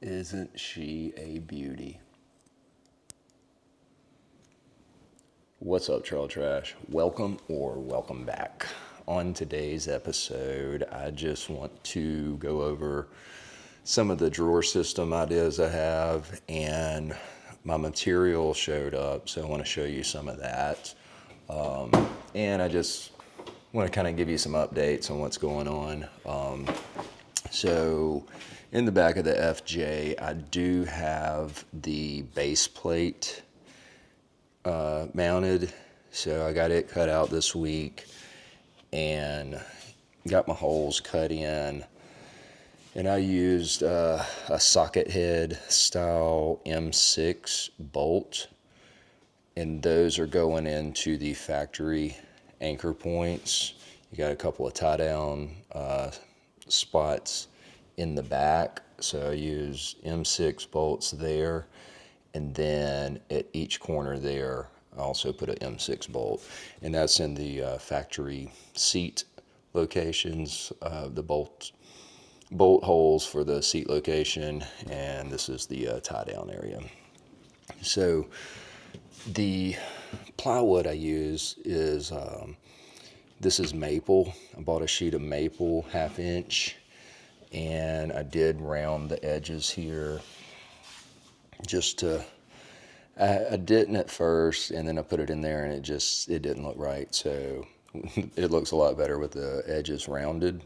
Isn't she a beauty? What's up, Trail Trash? Welcome or welcome back. On today's episode, I just want to go over some of the drawer system ideas I have, and my material showed up, so I want to show you some of that. And I just want to kind of give you some updates on what's going on. So in the back of the FJ, I do have the base plate mounted. So I got it cut out this week and got my holes cut in. And I used a socket head style M6 bolt. And those are going into the factory anchor points. You got a couple of tie down spots in the back, so I use M6 bolts there, and then at each corner there I also put an M6 bolt, and that's in the factory seat locations, the bolt holes for the seat location, and this is the tie down area. So the plywood I use is this is maple. I bought a sheet of maple 1/2 inch, and I did round the edges here just to, I didn't at first, and then I put it in there and it didn't look right. So it looks a lot better with the edges rounded.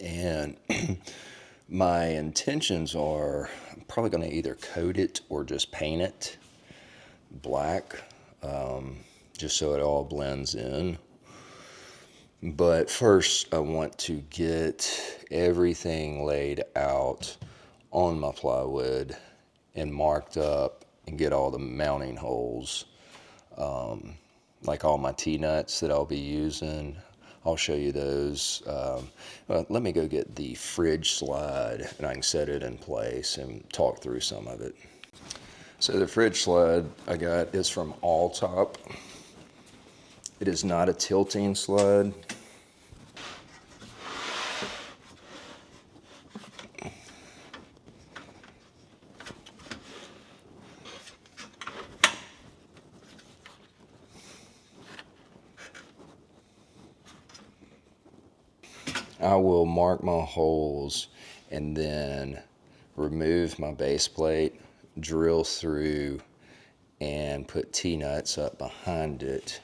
And my intentions are I'm probably going to either coat it or just paint it black, just so it all blends in. But first I want to get everything laid out on my plywood and marked up and get all the mounting holes, like all my T-nuts that I'll be using. I'll show you those. Let me go get the fridge slide and I can set it in place and talk through some of it. So the fridge slide I got is from Auxito. It is not a tilting slide. I will mark my holes and then remove my base plate, drill through, and put T-nuts up behind it.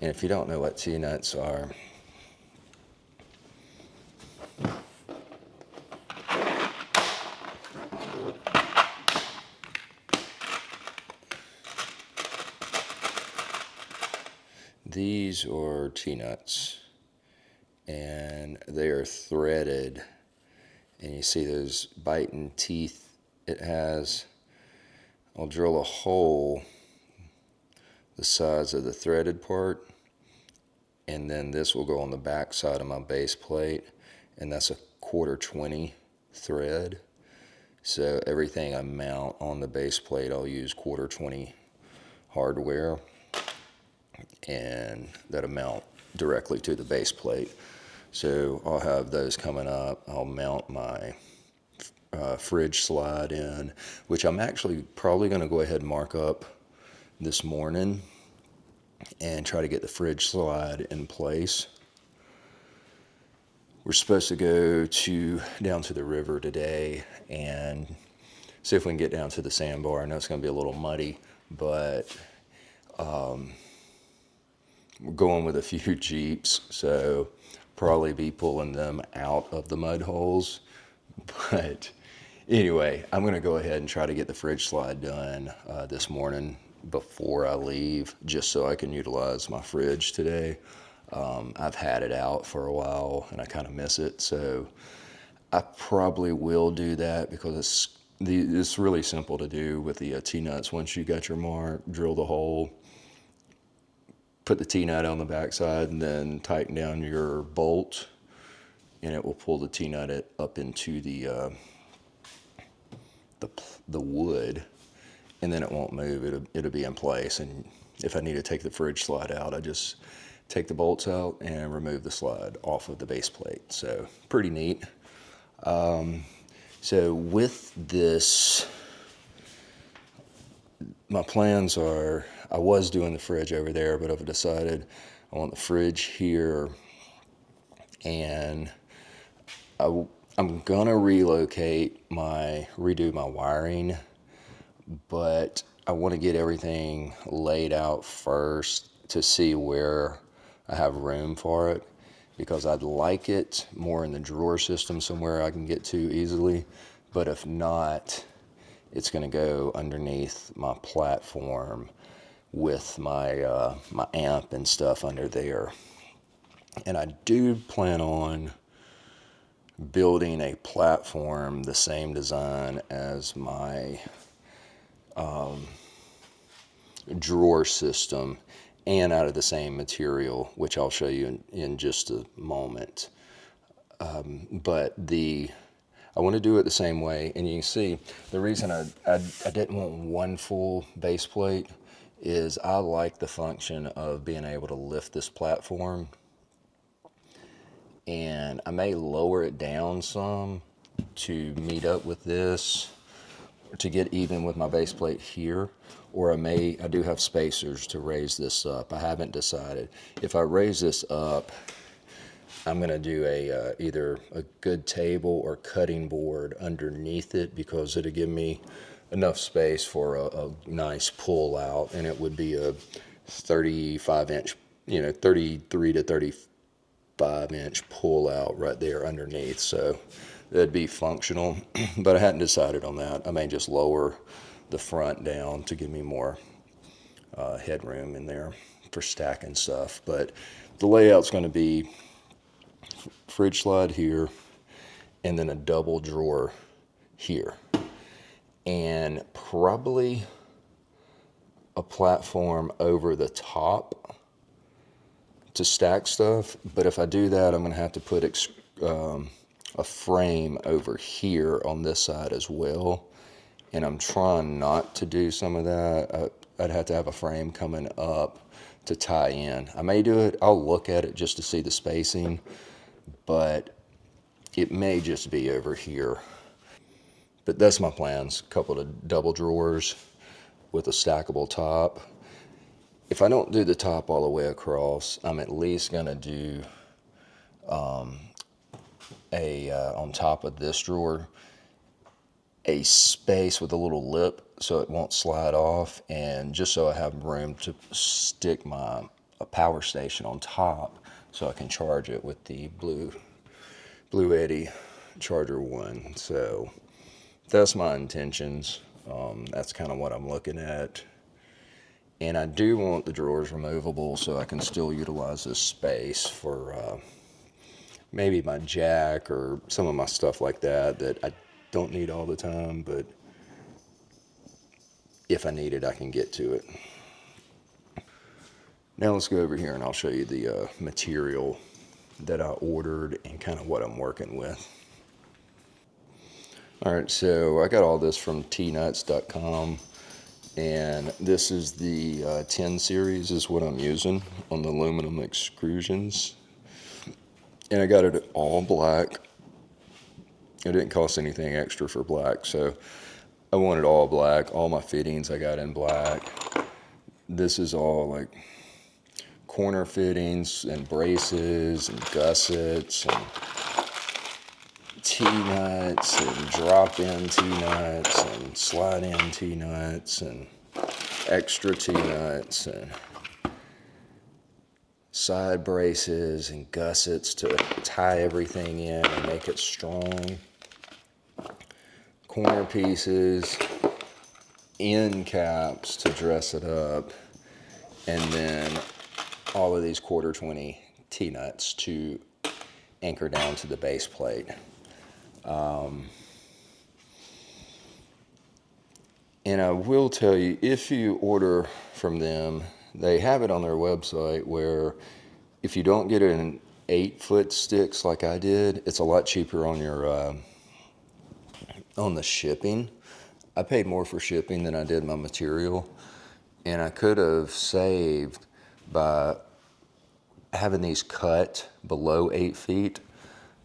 And if you don't know what T-nuts are, these are T-nuts, and they are threaded, and you see those biting teeth it has. I'll drill a hole the size of the threaded part, and then this will go on the back side of my base plate, and that's a 1/4-20 thread. So everything I mount on the base plate, I'll use 1/4-20 hardware, and that'll mount directly to the base plate. So I'll have those coming up. I'll mount my fridge slide in, which I'm actually probably going to go ahead and mark up this morning and try to get the fridge slide in place. We're supposed to go down to the river today and see if we can get down to the sandbar. I know it's going to be a little muddy, but we're going with a few Jeeps, so probably be pulling them out of the mud holes. But anyway, I'm going to go ahead and try to get the fridge slide done this morning before I leave, just so I can utilize my fridge today. I've had it out for a while and I kind of miss it, so I probably will do that because it's really simple to do with the T-nuts. Once you got your mark, drill the hole, put the T-nut on the backside, and then tighten down your bolt, and it will pull the T-nut up into the wood, and then it won't move. It'll be in place. And if I need to take the fridge slide out, I just take the bolts out and remove the slide off of the base plate. So pretty neat. So with this, my plans are, I was doing the fridge over there, but I've decided I want the fridge here, and I'm gonna redo my wiring, but I want to get everything laid out first to see where I have room for it, because I'd like it more in the drawer system somewhere I can get to easily, but if not, it's going to go underneath my platform with my amp and stuff under there. And I do plan on building a platform the same design as my drawer system and out of the same material, which I'll show you in just a moment. But I want to do it the same way, and you can see the reason I didn't want one full base plate is I like the function of being able to lift this platform, and I may lower it down some to meet up with this, to get even with my base plate here, or I do have spacers to raise this up. I haven't decided. If I raise this up, I'm gonna do either a good table or cutting board underneath it, because it'll give me enough space for a nice pull out, and it would be a 35-inch, 33 to 35-inch pull out right there underneath. So that'd be functional, but I hadn't decided on that. I may just lower the front down to give me more headroom in there for stacking stuff. But the layout's going to be fridge slide here, and then a double drawer here, and probably a platform over the top to stack stuff. But if I do that, I'm going to have to put a frame over here on this side as well, and I'm trying not to do some of that. I'd have to have a frame coming up to tie in. I may do it. I'll look at it just to see the spacing, but it may just be over here. But that's my plans. A couple of double drawers with a stackable top. If I don't do the top all the way across, I'm at least gonna do on top of this drawer, a space with a little lip so it won't slide off, and just so I have room to stick a power station on top so I can charge it with the Blue Eddy Charger 1. So that's my intentions. That's kind of what I'm looking at. And I do want the drawers removable so I can still utilize this space for maybe my jack or some of my stuff like that I don't need all the time, but if I need it, I can get to it. Now let's go over here and I'll show you the material that I ordered and kind of what I'm working with. All right, so I got all this from tnuts.com, and this is the 10 series is what I'm using on the aluminum extrusions. And I got it all black. It didn't cost anything extra for black, so I wanted all black. All my fittings I got in black. This is all like corner fittings and braces and gussets and T-nuts and drop-in T-nuts and slide-in T-nuts and extra T-nuts and side braces and gussets to tie everything in and make it strong. Corner pieces, end caps to dress it up, and then all of these 1/4 T-nuts to anchor down to the base plate. And I will tell you, if you order from them, they have it on their website where if you don't get it in 8-foot sticks like I did, it's a lot cheaper on your on the shipping. I paid more for shipping than I did my material, and I could have saved by having these cut below 8 feet,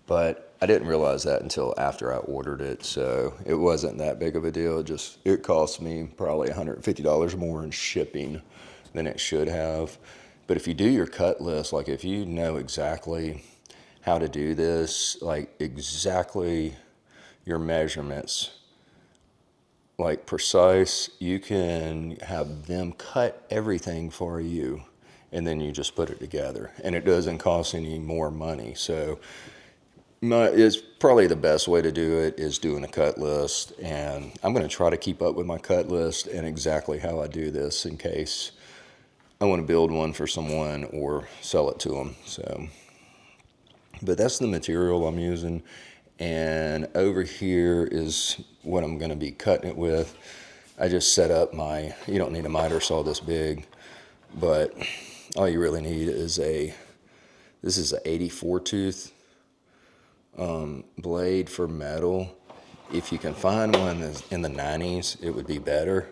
but I didn't realize that until after I ordered it, so it wasn't that big of a deal. It cost me probably $150 more in shipping than it should have. But if you do your cut list, like if you know exactly how to do this, like exactly your measurements, like precise, you can have them cut everything for you, and then you just put it together, and it doesn't cost any more money. So it's probably the best way to do it is doing a cut list, and I'm going to try to keep up with my cut list and exactly how I do this in case I want to build one for someone or sell it to them. So, but that's the material I'm using, and over here is what I'm going to be cutting it with. I just set up you don't need a miter saw this big, but all you really need is this is an 84 tooth blade for metal. If you can find one that's in the 90s, it would be better.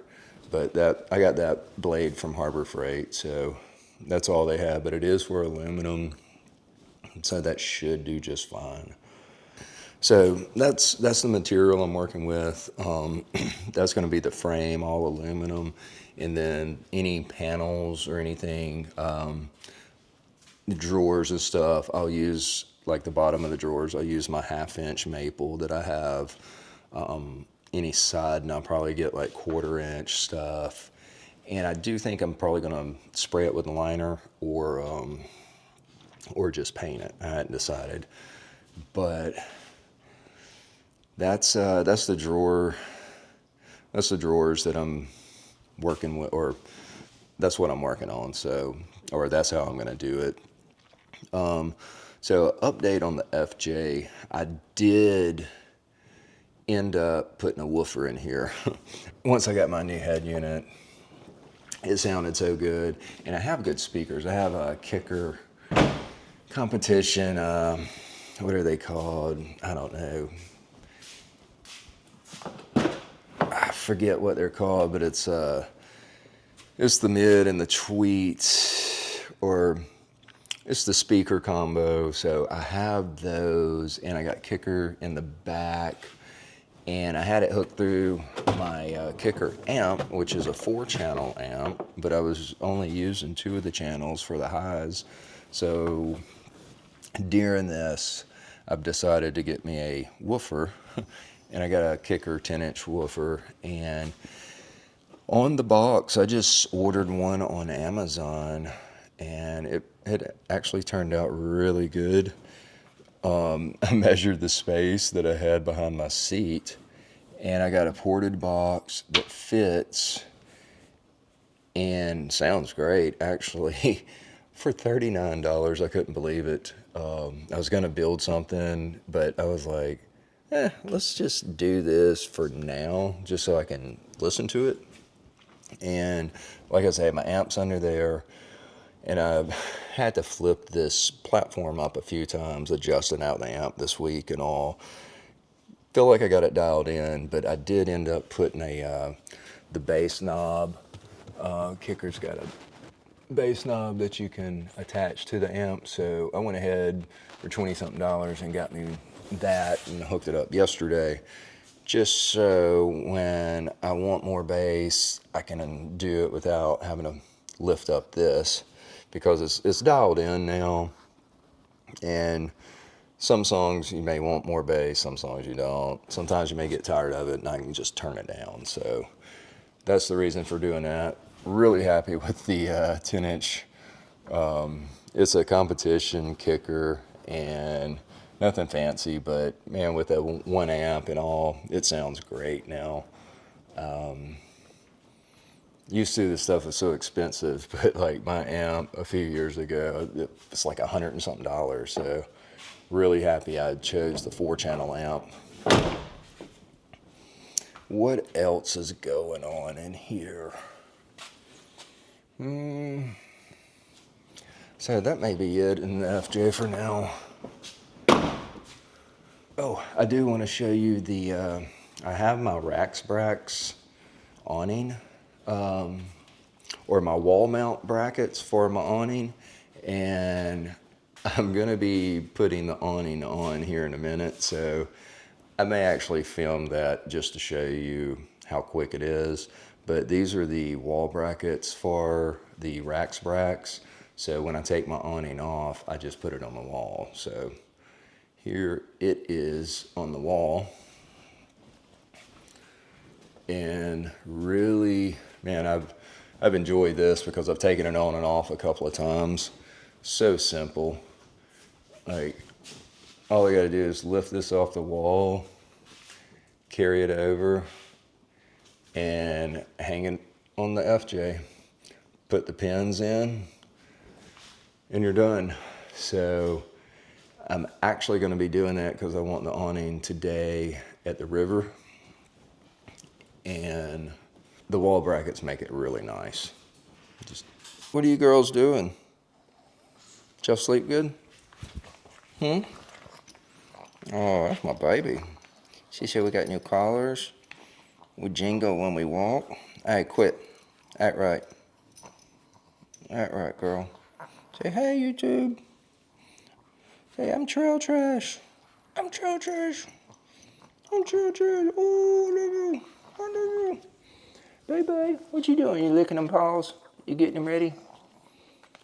But I got that blade from Harbor Freight, so that's all they have. But it is for aluminum, so that should do just fine. So that's the material I'm working with. That's going to be the frame, all aluminum, and then any panels or anything, the drawers and stuff, I'll use, like the bottom of the drawers, I'll use my 1/2 inch maple that I have. Any side, and I'll probably get like 1/4 inch stuff. And I do think I'm probably going to spray it with a liner or just paint it. I hadn't decided. But that's the drawer. That's the drawers that I'm working with, or that's what I'm working on. So, or that's how I'm going to do it. So update on the FJ. I did end up putting a woofer in here. Once I got my new head unit, it sounded so good. And I have good speakers. I have a Kicker competition. What are they called? I don't know. I forget what they're called, but it's the mid and the tweet, or it's the speaker combo. So I have those, and I got Kicker in the back, and I had it hooked through my Kicker amp, which is a 4-channel amp, but I was only using 2 of the channels for the highs. So during this, I've decided to get me a woofer, and I got a Kicker 10-inch woofer. And on the box, I just ordered one on Amazon, and it actually turned out really good. I measured the space that I had behind my seat, and I got a ported box that fits and sounds great, actually. For $39, I couldn't believe it. I was going to build something, but I was like, let's just do this for now, just so I can listen to it. And like I say, my amp's under there, and I've had to flip this platform up a few times, adjusting out the amp this week and all. Feel like I got it dialed in, but I did end up putting the bass knob. Kicker's got a bass knob that you can attach to the amp, so I went ahead for $20-something and got me that and hooked it up yesterday, just so when I want more bass, I can do it without having to lift up this, because it's dialed in now, and some songs you may want more bass, some songs you don't. Sometimes you may get tired of it, and I can just turn it down. So that's the reason for doing that. Really happy with the 10-inch. It's a competition Kicker, and nothing fancy, but man, with that 1 amp and all, it sounds great now. Used to, this stuff was so expensive, but like my amp a few years ago, it's like $100 and something. So really happy I chose the 4-channel amp. What else is going on in here? So that may be it in the FJ for now. Oh, I do want to show you I have my Rax awning, or my wall mount brackets for my awning, and I'm gonna be putting the awning on here in a minute, so I may actually film that just to show you how quick it is. But these are the wall brackets for the racks bracks. So when I take my awning off, I just put it on the wall. So here it is on the wall. And really, man, I've enjoyed this because I've taken it on and off a couple of times. So simple. Like, all I gotta do is lift this off the wall, carry it over, and hang it on the FJ. Put the pins in, and you're done. So I'm actually gonna be doing that because I want the awning today at the river. And the wall brackets make it really nice. What are you girls doing? Y'all sleep good? Oh, that's my baby. She said we got new collars. We jingle when we walk. Hey, quit. Act right. Act right, girl. Say, hey, YouTube. Say, I'm trail trash. I'm trail trash. I'm trail trash. Oh, I love you. I love you. Baby, what you doing? You licking them paws? You getting them ready?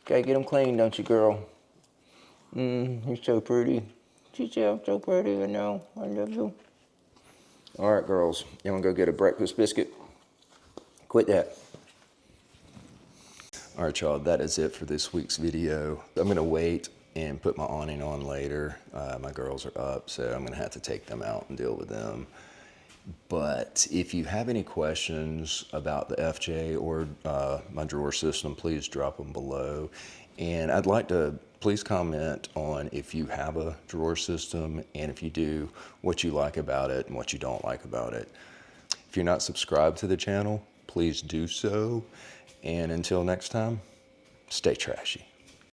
Gotta get them clean, don't you, girl? You're so pretty. She's so pretty, I know. I love you. All right, girls. You wanna go get a breakfast biscuit? Quit that. All right, y'all, that is it for this week's video. I'm gonna wait and put my awning on later. My girls are up, so I'm gonna have to take them out and deal with them. But if you have any questions about the FJ or my drawer system, please drop them below. And I'd like to please comment on if you have a drawer system, and if you do, what you like about it and what you don't like about it. If you're not subscribed to the channel, please do so. And until next time, stay trashy.